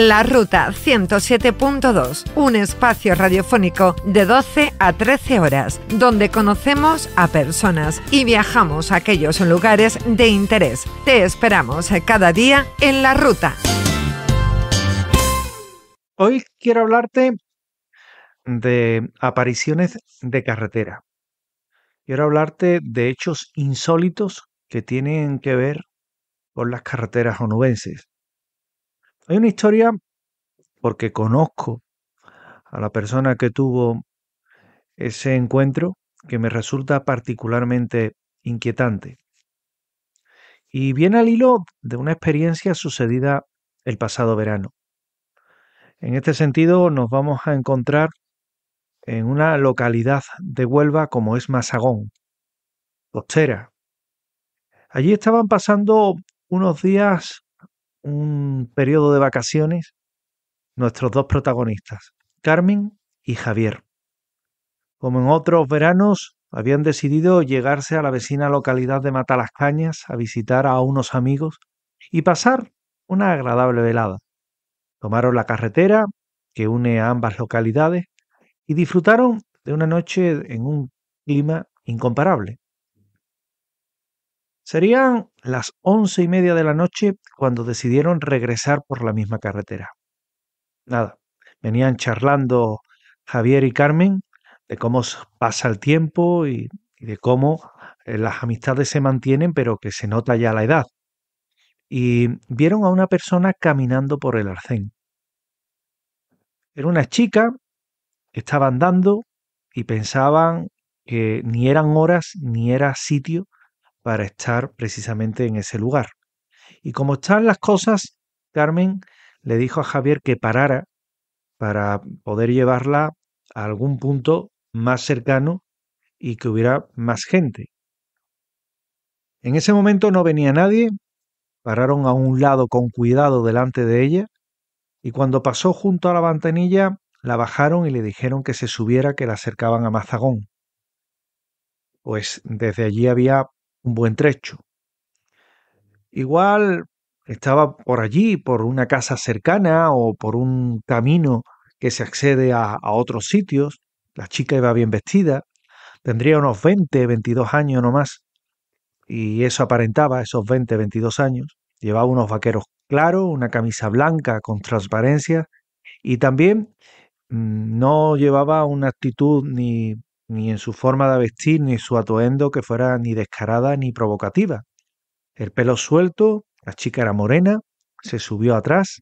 La Ruta 107.2, un espacio radiofónico de 12 a 13 horas, donde conocemos a personas y viajamos a aquellos lugares de interés. Te esperamos cada día en La Ruta. Hoy quiero hablarte de apariciones de carretera. Quiero hablarte de hechos insólitos que tienen que ver con las carreteras onubenses. Hay una historia porque conozco a la persona que tuvo ese encuentro que me resulta particularmente inquietante. Y viene al hilo de una experiencia sucedida el pasado verano. En este sentido, nos vamos a encontrar en una localidad de Huelva como es Masagón, costera. Allí estaban pasando unos días, un periodo de vacaciones, nuestros dos protagonistas, Carmen y Javier. Como en otros veranos, habían decidido llegarse a la vecina localidad de Matalascañas a visitar a unos amigos y pasar una agradable velada. Tomaron la carretera que une a ambas localidades y disfrutaron de una noche en un clima incomparable. Serían las 11:30 de la noche cuando decidieron regresar por la misma carretera. Nada, venían charlando Javier y Carmen de cómo pasa el tiempo y de cómo las amistades se mantienen, pero que se nota ya la edad. Y vieron a una persona caminando por el arcén. Era una chica que estaba andando y pensaban que ni eran horas ni era sitio para estar precisamente en ese lugar. Y como están las cosas, Carmen le dijo a Javier que parara para poder llevarla a algún punto más cercano y que hubiera más gente. En ese momento no venía nadie, pararon a un lado con cuidado delante de ella y cuando pasó junto a la ventanilla la bajaron y le dijeron que se subiera, que la acercaban a Mazagón. Pues desde allí había un buen trecho. Igual estaba por allí, por una casa cercana o por un camino que se accede a otros sitios. La chica iba bien vestida, tendría unos 20, 22 años no más, y eso aparentaba, esos 20, 22 años. Llevaba unos vaqueros claros, una camisa blanca con transparencia y también no llevaba una actitud ni en su forma de vestir ni su atuendo que fuera ni descarada ni provocativa. El pelo suelto, la chica era morena, se subió atrás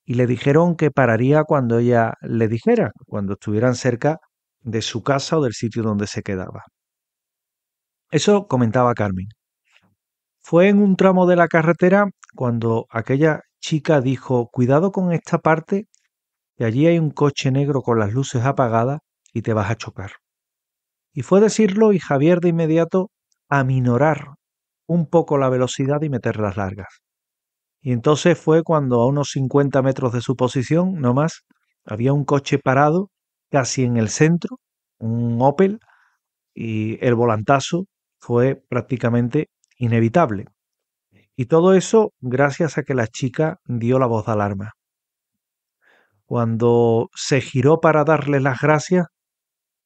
y le dijeron que pararía cuando ella le dijera, cuando estuvieran cerca de su casa o del sitio donde se quedaba. Eso comentaba Carmen. Fue en un tramo de la carretera cuando aquella chica dijo, cuidado con esta parte, que allí hay un coche negro con las luces apagadas y te vas a chocar. Y fue decirlo y Javier de inmediato aminorar un poco la velocidad y meter las largas. Y entonces fue cuando a unos 50 metros de su posición, no más, había un coche parado casi en el centro, un Opel, y el volantazo fue prácticamente inevitable. Y todo eso gracias a que la chica dio la voz de alarma. Cuando se giró para darle las gracias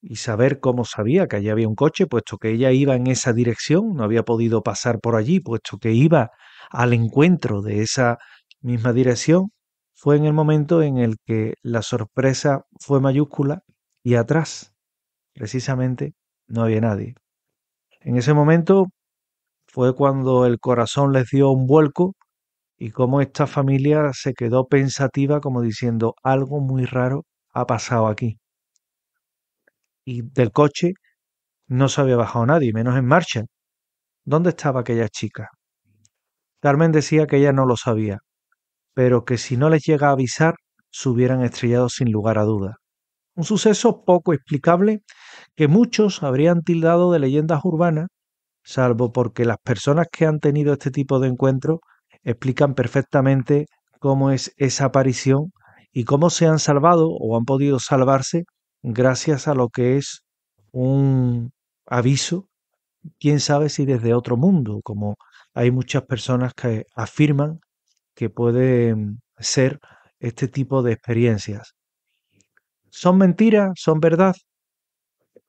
y saber cómo sabía que allí había un coche, puesto que ella iba en esa dirección, no había podido pasar por allí, puesto que iba al encuentro de esa misma dirección, fue en el momento en el que la sorpresa fue mayúscula y atrás, precisamente, no había nadie. En ese momento fue cuando el corazón les dio un vuelco y como esta familia se quedó pensativa como diciendo algo muy raro ha pasado aquí. Y del coche no se había bajado nadie, menos en marcha. ¿Dónde estaba aquella chica? Carmen decía que ella no lo sabía, pero que si no les llega a avisar, se hubieran estrellado sin lugar a duda. Un suceso poco explicable que muchos habrían tildado de leyendas urbanas, salvo porque las personas que han tenido este tipo de encuentros explican perfectamente cómo es esa aparición y cómo se han salvado o han podido salvarse gracias a lo que es un aviso, quién sabe si desde otro mundo, como hay muchas personas que afirman que puede ser este tipo de experiencias. ¿Son mentiras? ¿Son verdad?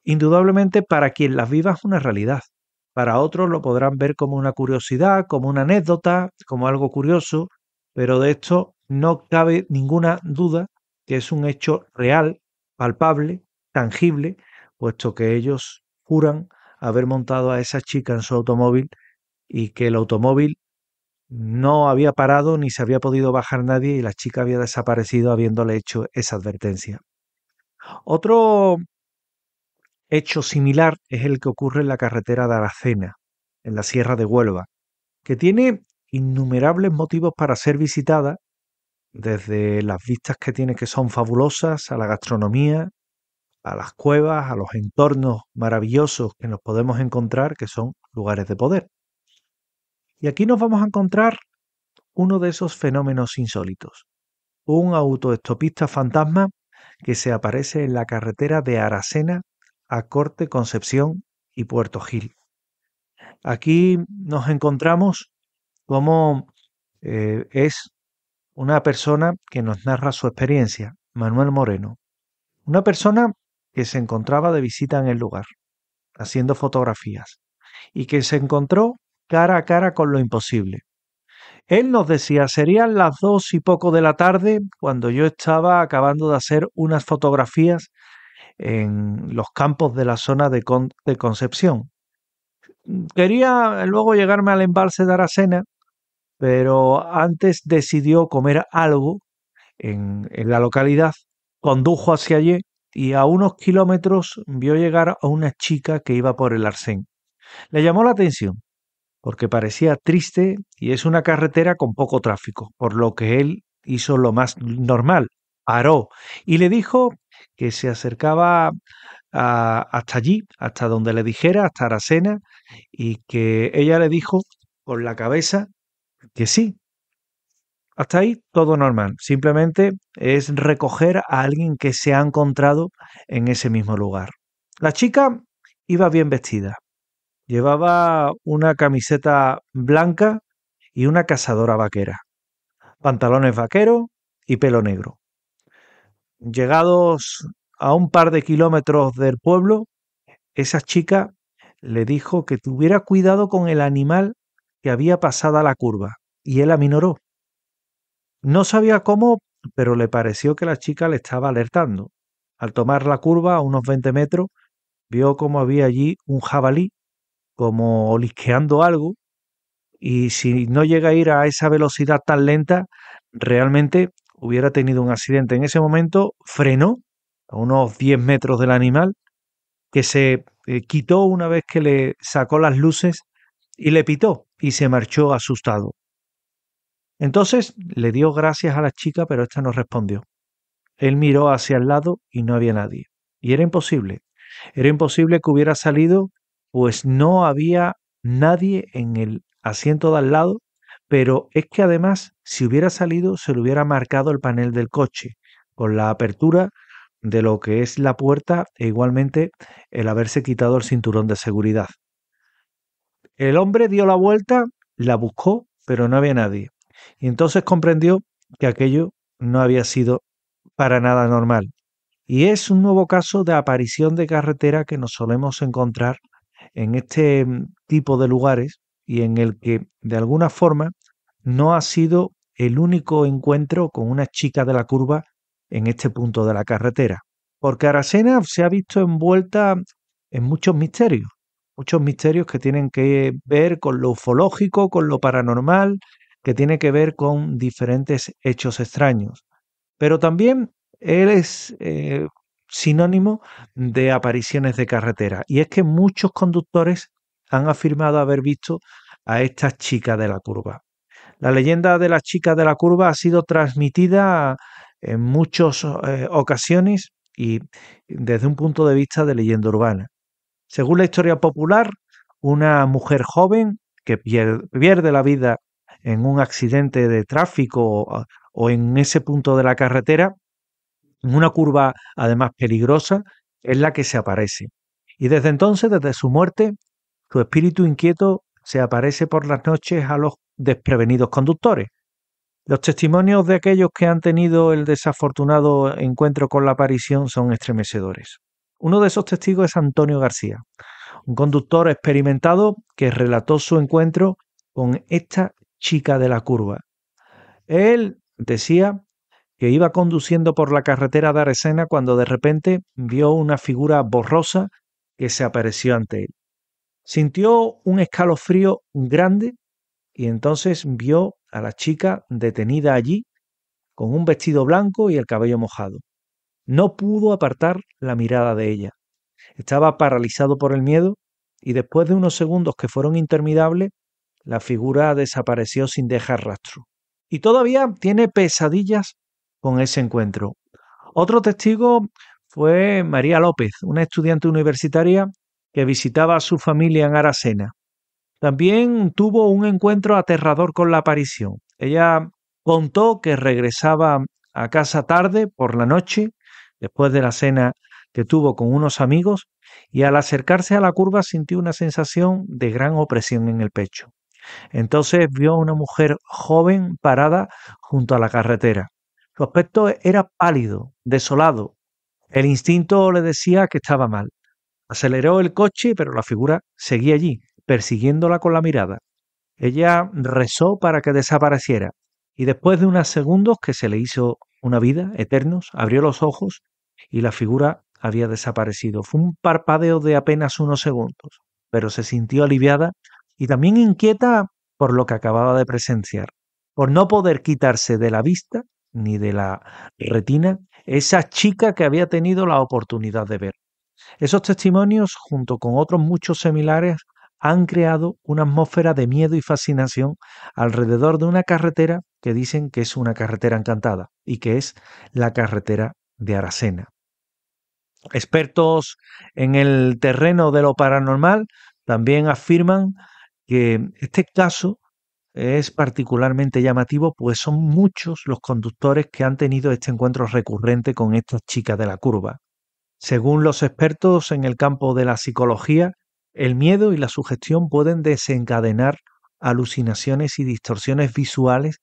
Indudablemente para quien las viva es una realidad. Para otros lo podrán ver como una curiosidad, como una anécdota, como algo curioso, pero de esto no cabe ninguna duda que es un hecho real, palpable, tangible, puesto que ellos juran haber montado a esa chica en su automóvil y que el automóvil no había parado ni se había podido bajar nadie y la chica había desaparecido habiéndole hecho esa advertencia. Otro hecho similar es el que ocurre en la carretera de Aracena, en la Sierra de Huelva, que tiene innumerables motivos para ser visitada, desde las vistas que tiene que son fabulosas, a la gastronomía, a las cuevas, a los entornos maravillosos que nos podemos encontrar, que son lugares de poder. Y aquí nos vamos a encontrar uno de esos fenómenos insólitos, un autoestopista fantasma que se aparece en la carretera de Aracena a Corte Concepción y Puerto Gil. Aquí nos encontramos cómo es una persona que nos narra su experiencia, Manuel Moreno, una persona que se encontraba de visita en el lugar, haciendo fotografías, y que se encontró cara a cara con lo imposible. Él nos decía, serían las 2:00 de la tarde cuando yo estaba acabando de hacer unas fotografías en los campos de la zona de Concepción. Quería luego llegarme al embalse de Aracena, pero antes decidió comer algo en la localidad, condujo hacia allí y a unos kilómetros vio llegar a una chica que iba por el Arsén. Le llamó la atención porque parecía triste y es una carretera con poco tráfico, por lo que él hizo lo más normal, paró y le dijo que se acercaba hasta allí, hasta donde le dijera, hasta Aracena, y que ella le dijo con la cabeza que sí. Hasta ahí todo normal, simplemente es recoger a alguien que se ha encontrado en ese mismo lugar. La chica iba bien vestida, llevaba una camiseta blanca y una cazadora vaquera, pantalones vaqueros y pelo negro. Llegados a un par de kilómetros del pueblo, esa chica le dijo que tuviera cuidado con el animal que había pasado a la curva, y él aminoró. No sabía cómo, pero le pareció que la chica le estaba alertando. Al tomar la curva a unos 20 metros, vio como había allí un jabalí, como olisqueando algo, y si no llega a ir a esa velocidad tan lenta, realmente hubiera tenido un accidente. En ese momento frenó a unos 10 metros del animal, que se quitó una vez que le sacó las luces y le pitó y se marchó asustado. Entonces le dio gracias a la chica, pero esta no respondió. Él miró hacia el lado y no había nadie. Y era imposible. Era imposible que hubiera salido, pues no había nadie en el asiento de al lado, pero es que además, si hubiera salido, se le hubiera marcado el panel del coche, con la apertura de lo que es la puerta e igualmente el haberse quitado el cinturón de seguridad. El hombre dio la vuelta, la buscó, pero no había nadie. Y entonces comprendió que aquello no había sido para nada normal. Y es un nuevo caso de aparición de carretera que nos solemos encontrar en este tipo de lugares y en el que, de alguna forma, no ha sido el único encuentro con una chica de la curva en este punto de la carretera. Porque Aracena se ha visto envuelta en muchos misterios que tienen que ver con lo ufológico, con lo paranormal, que tiene que ver con diferentes hechos extraños. Pero también él es sinónimo de apariciones de carretera. Y es que muchos conductores han afirmado haber visto a esta chica de la curva. La leyenda de la chica de la curva ha sido transmitida en muchas ocasiones y desde un punto de vista de leyenda urbana. Según la historia popular, una mujer joven que pierde la vida en un accidente de tráfico o en ese punto de la carretera, en una curva además peligrosa, es la que se aparece. Y desde entonces, desde su muerte, su espíritu inquieto se aparece por las noches a los desprevenidos conductores. Los testimonios de aquellos que han tenido el desafortunado encuentro con la aparición son estremecedores. Uno de esos testigos es Antonio García, un conductor experimentado que relató su encuentro con esta chica de la curva. Él decía que iba conduciendo por la carretera de Aresena cuando de repente vio una figura borrosa que se apareció ante él. Sintió un escalofrío grande y entonces vio a la chica detenida allí con un vestido blanco y el cabello mojado. No pudo apartar la mirada de ella. Estaba paralizado por el miedo y después de unos segundos que fueron interminables, la figura desapareció sin dejar rastro. Y todavía tiene pesadillas con ese encuentro. Otro testigo fue María López, una estudiante universitaria que visitaba a su familia en Aracena. También tuvo un encuentro aterrador con la aparición. Ella contó que regresaba a casa tarde por la noche, después de la cena que tuvo con unos amigos, y al acercarse a la curva sintió una sensación de gran opresión en el pecho. Entonces vio a una mujer joven parada junto a la carretera. Su aspecto era pálido, desolado. El instinto le decía que estaba mal. Aceleró el coche, pero la figura seguía allí, persiguiéndola con la mirada. Ella rezó para que desapareciera, y después de unos segundos que se le hizo una vida, eternos, abrió los ojos y la figura había desaparecido. Fue un parpadeo de apenas unos segundos, pero se sintió aliviada y también inquieta por lo que acababa de presenciar, por no poder quitarse de la vista ni de la retina esa chica que había tenido la oportunidad de ver. Esos testimonios, junto con otros muchos similares, han creado una atmósfera de miedo y fascinación alrededor de una carretera que dicen que es una carretera encantada y que es la carretera de Aracena. Expertos en el terreno de lo paranormal también afirman que este caso es particularmente llamativo, pues son muchos los conductores que han tenido este encuentro recurrente con estas chicas de la curva. Según los expertos en el campo de la psicología, el miedo y la sugestión pueden desencadenar alucinaciones y distorsiones visuales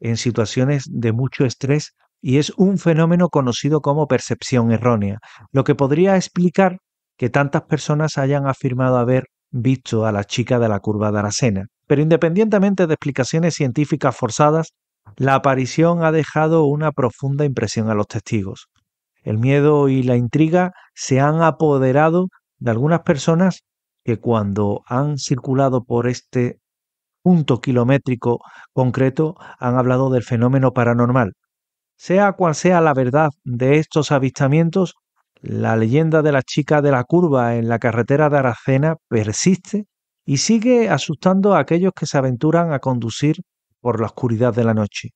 en situaciones de mucho estrés y es un fenómeno conocido como percepción errónea, lo que podría explicar que tantas personas hayan afirmado haber visto a la chica de la curva de Aracena. Pero independientemente de explicaciones científicas forzadas, la aparición ha dejado una profunda impresión a los testigos. El miedo y la intriga se han apoderado de algunas personas que cuando han circulado por este punto kilométrico concreto han hablado del fenómeno paranormal. Sea cual sea la verdad de estos avistamientos, la leyenda de la chica de la curva en la carretera de Aracena persiste y sigue asustando a aquellos que se aventuran a conducir por la oscuridad de la noche.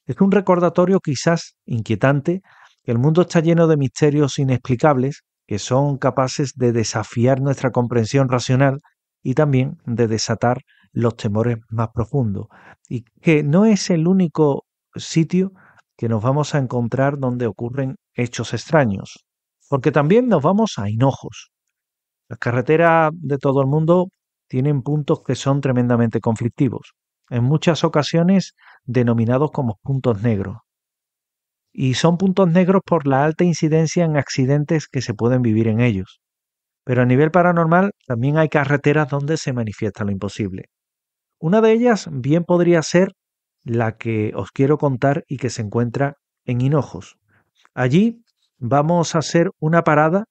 Es un recordatorio quizás inquietante que el mundo está lleno de misterios inexplicables que son capaces de desafiar nuestra comprensión racional y también de desatar los temores más profundos. Y que no es el único sitio que nos vamos a encontrar donde ocurren hechos extraños, porque también nos vamos a Hinojos. Las carreteras de todo el mundo tienen puntos que son tremendamente conflictivos, en muchas ocasiones denominados como puntos negros. Y son puntos negros por la alta incidencia en accidentes que se pueden vivir en ellos. Pero a nivel paranormal también hay carreteras donde se manifiesta lo imposible. Una de ellas bien podría ser la que os quiero contar y que se encuentra en Hinojos. Allí vamos a hacer una parada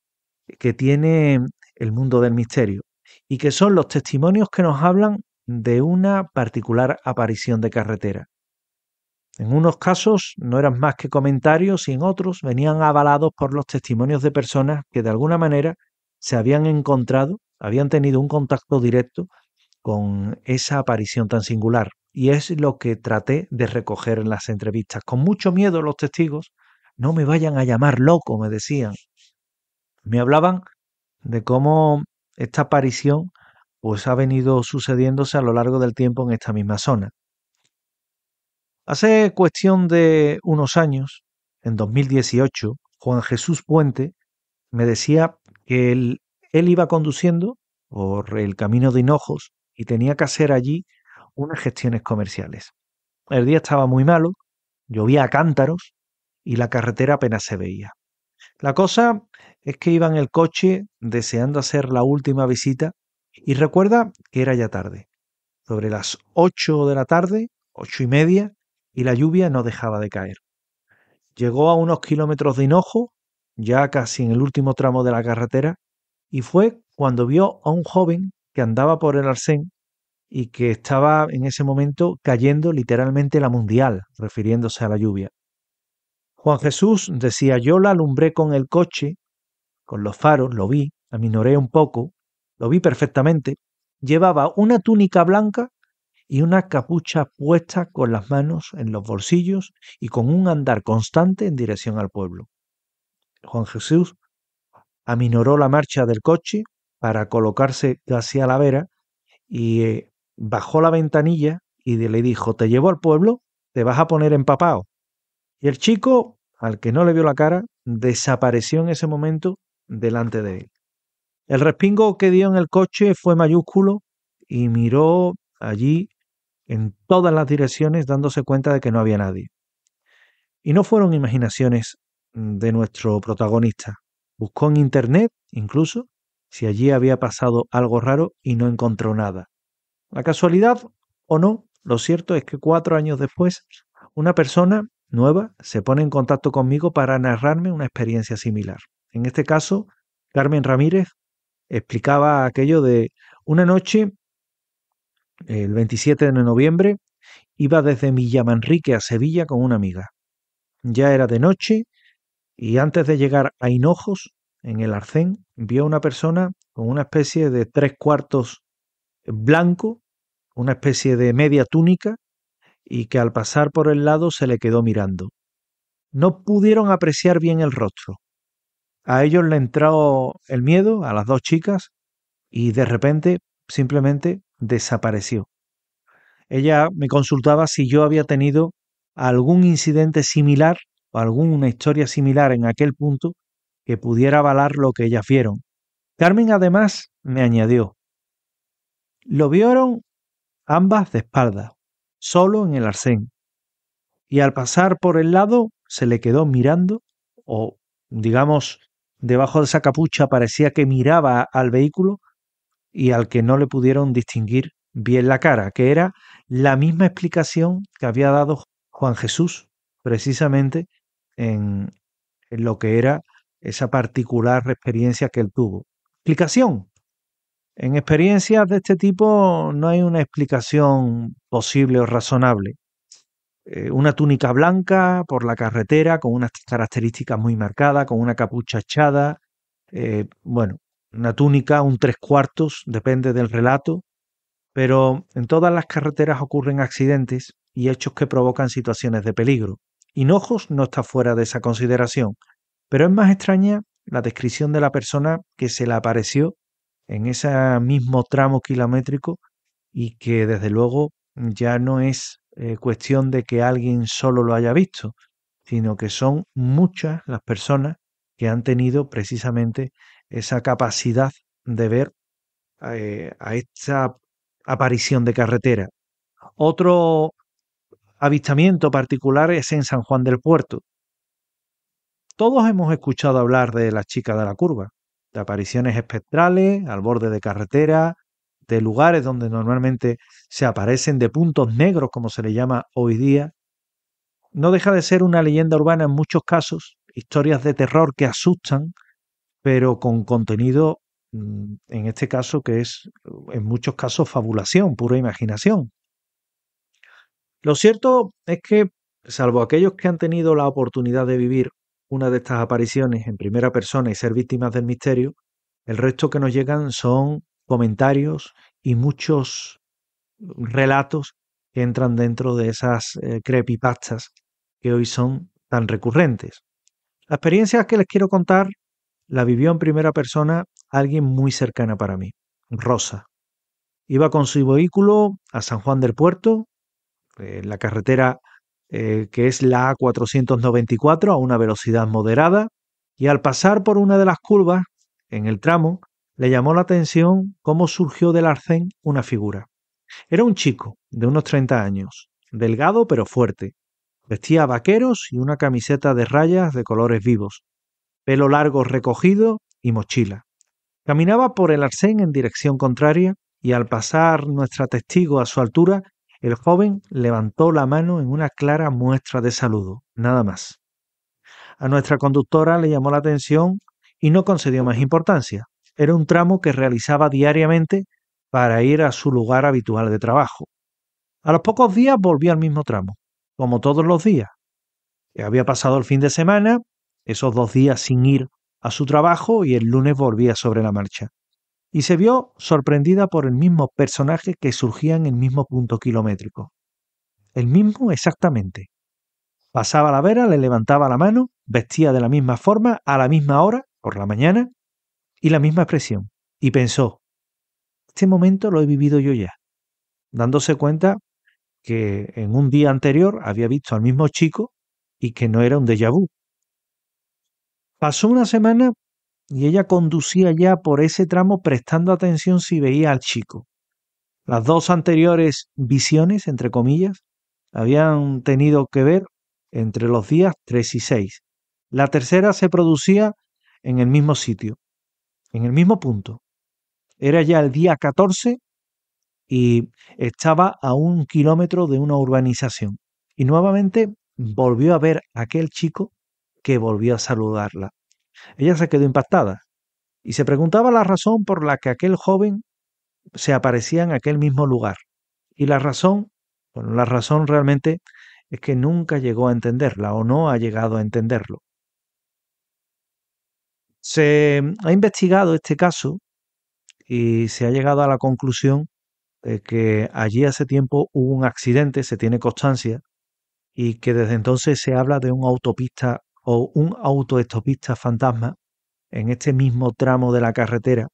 que tiene el mundo del misterio y que son los testimonios que nos hablan de una particular aparición de carretera. En unos casos no eran más que comentarios y en otros venían avalados por los testimonios de personas que de alguna manera se habían encontrado, habían tenido un contacto directo con esa aparición tan singular. Y es lo que traté de recoger en las entrevistas. Con mucho miedo los testigos, no me vayan a llamar loco, me decían. Me hablaban de cómo esta aparición pues ha venido sucediéndose a lo largo del tiempo en esta misma zona. Hace cuestión de unos años, en 2018, Juan Jesús Puente me decía que él iba conduciendo por el camino de Hinojos y tenía que hacer allí unas gestiones comerciales. El día estaba muy malo, llovía a cántaros y la carretera apenas se veía. La cosa es que iba en el coche deseando hacer la última visita y recuerda que era ya tarde, sobre las 8 de la tarde, 8:30, y la lluvia no dejaba de caer. Llegó a unos kilómetros de Hinojo, ya casi en el último tramo de la carretera, y fue cuando vio a un joven que andaba por el arcén y que estaba en ese momento cayendo literalmente la mundial, refiriéndose a la lluvia. Juan Jesús decía: yo la alumbré con el coche, con los faros, lo vi, aminoré un poco, lo vi perfectamente. Llevaba una túnica blanca y una capucha puesta, con las manos en los bolsillos y con un andar constante en dirección al pueblo. Juan Jesús aminoró la marcha del coche para colocarse casi a la vera y bajó la ventanilla y le dijo: te llevo al pueblo, te vas a poner empapado. Y el chico, al que no le vio la cara, desapareció en ese momento delante de él. El respingo que dio en el coche fue mayúsculo y miró allí en todas las direcciones, dándose cuenta de que no había nadie. Y no fueron imaginaciones de nuestro protagonista. Buscó en internet, incluso, si allí había pasado algo raro y no encontró nada. La casualidad o no, lo cierto es que 4 años después, una persona nueva se pone en contacto conmigo para narrarme una experiencia similar. En este caso, Carmen Ramírez explicaba aquello de una noche, el 27 de noviembre, iba desde Villamanrique a Sevilla con una amiga. Ya era de noche y antes de llegar a Hinojos, en el arcén, vio a una persona con una especie de 3/4 blanco, una especie de media túnica, y que al pasar por el lado se le quedó mirando. No pudieron apreciar bien el rostro. A ellos le entró el miedo, a las 2 chicas, y de repente simplemente desapareció. Ella me consultaba si yo había tenido algún incidente similar o alguna historia similar en aquel punto que pudiera avalar lo que ellas vieron. Carmen además me añadió: lo vieron ambas de espaldas, solo en el arcén, y al pasar por el lado se le quedó mirando, o digamos, debajo de esa capucha parecía que miraba al vehículo, y al que no le pudieron distinguir bien la cara, que era la misma explicación que había dado Juan Jesús precisamente en lo que era esa particular experiencia que él tuvo. Explicación. En experiencias de este tipo no hay una explicación posible o razonable. Una túnica blanca por la carretera con unas características muy marcadas, con una capucha echada, bueno, una túnica, un 3/4, depende del relato, pero en todas las carreteras ocurren accidentes y hechos que provocan situaciones de peligro. Hinojos no está fuera de esa consideración, pero es más extraña la descripción de la persona que se le apareció en ese mismo tramo kilométrico y que desde luego ya no es cuestión de que alguien solo lo haya visto, sino que son muchas las personas que han tenido precisamente esa capacidad de ver a esta aparición de carretera. Otro avistamiento particular es en San Juan del Puerto. Todos hemos escuchado hablar de la chica de la curva, de apariciones espectrales al borde de carretera, de lugares donde normalmente se aparecen, de puntos negros, como se le llama hoy día. No deja de ser una leyenda urbana en muchos casos, historias de terror que asustan, pero con contenido, en este caso, que es en muchos casos fabulación, pura imaginación. Lo cierto es que, salvo aquellos que han tenido la oportunidad de vivir una de estas apariciones en primera persona y ser víctimas del misterio, el resto que nos llegan son comentarios y muchos relatos que entran dentro de esas creepypastas que hoy son tan recurrentes. La experiencia que les quiero contar la vivió en primera persona alguien muy cercana para mí, Rosa. Iba con su vehículo a San Juan del Puerto, la carretera que es la A494 a una velocidad moderada, y al pasar por una de las curvas, en el tramo, le llamó la atención cómo surgió del arcén una figura. Era un chico de unos 30 años, delgado pero fuerte. Vestía vaqueros y una camiseta de rayas de colores vivos, pelo largo recogido y mochila. Caminaba por el arcén en dirección contraria y al pasar nuestra testigo a su altura, el joven levantó la mano en una clara muestra de saludo, nada más. A nuestra conductora le llamó la atención y no concedió más importancia. Era un tramo que realizaba diariamente para ir a su lugar habitual de trabajo. A los pocos días volvió al mismo tramo, como todos los días. Había pasado el fin de semana, esos 2 días sin ir a su trabajo y el lunes volvía sobre la marcha. Y se vio sorprendida por el mismo personaje que surgía en el mismo punto kilométrico. El mismo exactamente. Pasaba la vera, le levantaba la mano, vestía de la misma forma, a la misma hora, por la mañana, y la misma expresión. Y pensó, este momento lo he vivido yo ya, dándose cuenta que en un día anterior había visto al mismo chico y que no era un déjà vu. Pasó una semana y ella conducía ya por ese tramo prestando atención si veía al chico. Las 2 anteriores visiones, entre comillas, habían tenido que ver entre los días 3 y 6. La tercera se producía en el mismo sitio, en el mismo punto. Era ya el día 14 y estaba a 1 kilómetro de una urbanización. Y nuevamente volvió a ver a aquel chico que volvió a saludarla. Ella se quedó impactada y se preguntaba la razón por la que aquel joven se aparecía en aquel mismo lugar. Y la razón realmente es que nunca llegó a entenderla o no ha llegado a entenderlo. Se ha investigado este caso y se ha llegado a la conclusión de que allí hace tiempo hubo un accidente, se tiene constancia, y que desde entonces se habla de un autopista o un autoestopista fantasma en este mismo tramo de la carretera,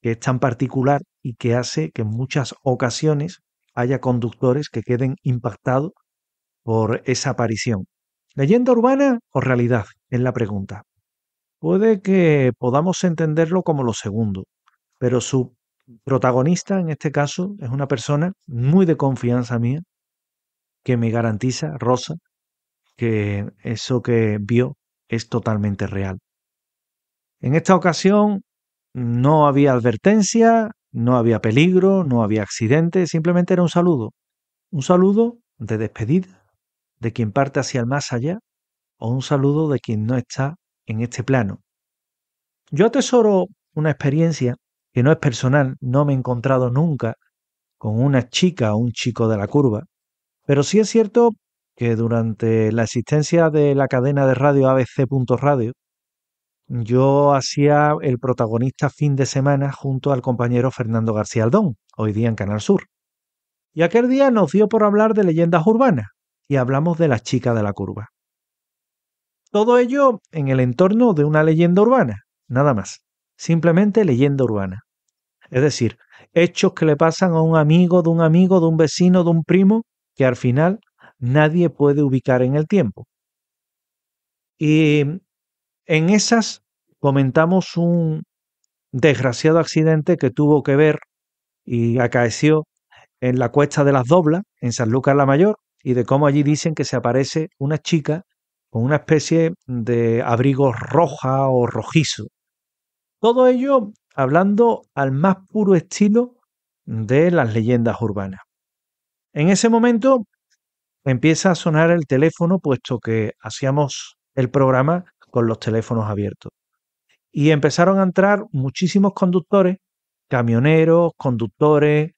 que es tan particular y que hace que en muchas ocasiones haya conductores que queden impactados por esa aparición. ¿Leyenda urbana o realidad? Es la pregunta. Puede que podamos entenderlo como lo segundo, pero su protagonista en este caso es una persona muy de confianza mía que me garantiza, Rosa, que eso que vio es totalmente real. En esta ocasión no había advertencia, no había peligro, no había accidente, simplemente era un saludo de despedida de quien parte hacia el más allá o un saludo de quien no está en este plano. Yo atesoro una experiencia que no es personal, no me he encontrado nunca con una chica o un chico de la curva, pero sí es cierto que durante la existencia de la cadena de radio ABC.radio, yo hacía el protagonista fin de semana junto al compañero Fernando García Aldón, hoy día en Canal Sur. Y aquel día nos dio por hablar de leyendas urbanas y hablamos de la chica de la curva. Todo ello en el entorno de una leyenda urbana, nada más, simplemente leyenda urbana. Es decir, hechos que le pasan a un amigo, de un vecino, de un primo, que al final nadie puede ubicar en el tiempo. Y en esas comentamos un desgraciado accidente que tuvo que ver y acaeció en la Cuesta de las Doblas, en Sanlúcar la Mayor, y de cómo allí dicen que se aparece una chica con una especie de abrigo roja o rojizo. Todo ello hablando al más puro estilo de las leyendas urbanas. En ese momento empieza a sonar el teléfono, puesto que hacíamos el programa con los teléfonos abiertos. Y empezaron a entrar muchísimos conductores, camioneros, conductores,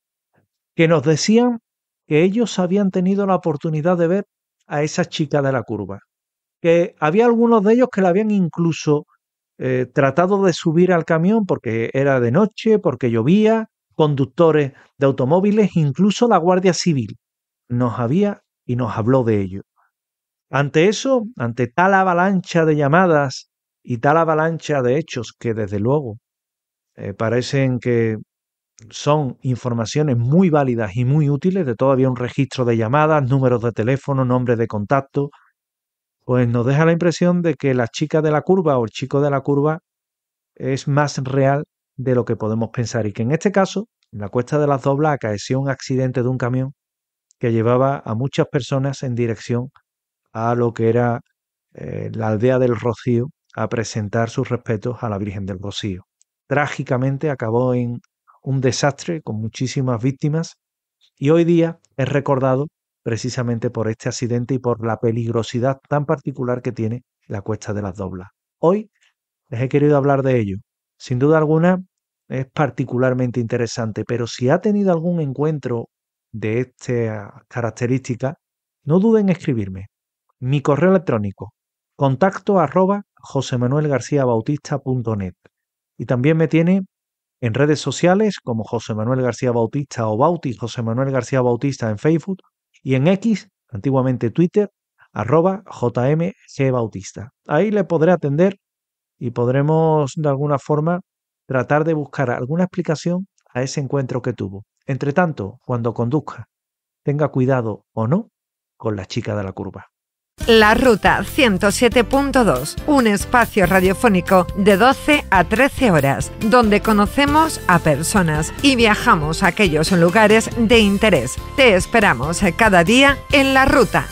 que nos decían que ellos habían tenido la oportunidad de ver a esa chica de la curva. Que había algunos de ellos que la habían incluso tratado de subir al camión porque era de noche, porque llovía, conductores de automóviles, incluso la Guardia Civil nos había y nos habló de ello. Ante eso, ante tal avalancha de llamadas y tal avalancha de hechos que desde luego parecen que son informaciones muy válidas y muy útiles, de todavía un registro de llamadas, números de teléfono, nombres de contacto, pues nos deja la impresión de que la chica de la curva o el chico de la curva es más real de lo que podemos pensar y que en este caso, en la Cuesta de las Doblas, acaeció un accidente de un camión que llevaba a muchas personas en dirección a lo que era la aldea del Rocío, a presentar sus respetos a la Virgen del Rocío. Trágicamente acabó en un desastre con muchísimas víctimas y hoy día es recordado precisamente por este accidente y por la peligrosidad tan particular que tiene la Cuesta de las Doblas. Hoy les he querido hablar de ello. Sin duda alguna es particularmente interesante, pero si ha tenido algún encuentro de esta característica, no duden en escribirme. Mi correo electrónico, contacto@josemanuelgarciabautista.net. Y también me tiene en redes sociales como José Manuel García Bautista o Bauti, José Manuel García Bautista en Facebook, y en X, antiguamente Twitter, @jmgbautista. Ahí le podré atender y podremos de alguna forma tratar de buscar alguna explicación a ese encuentro que tuvo. Entre tanto, cuando conduzca, tenga cuidado o no con la chica de la curva. La Ruta 107.2, un espacio radiofónico de 12 a 13 horas, donde conocemos a personas y viajamos a aquellos lugares de interés. Te esperamos cada día en La Ruta.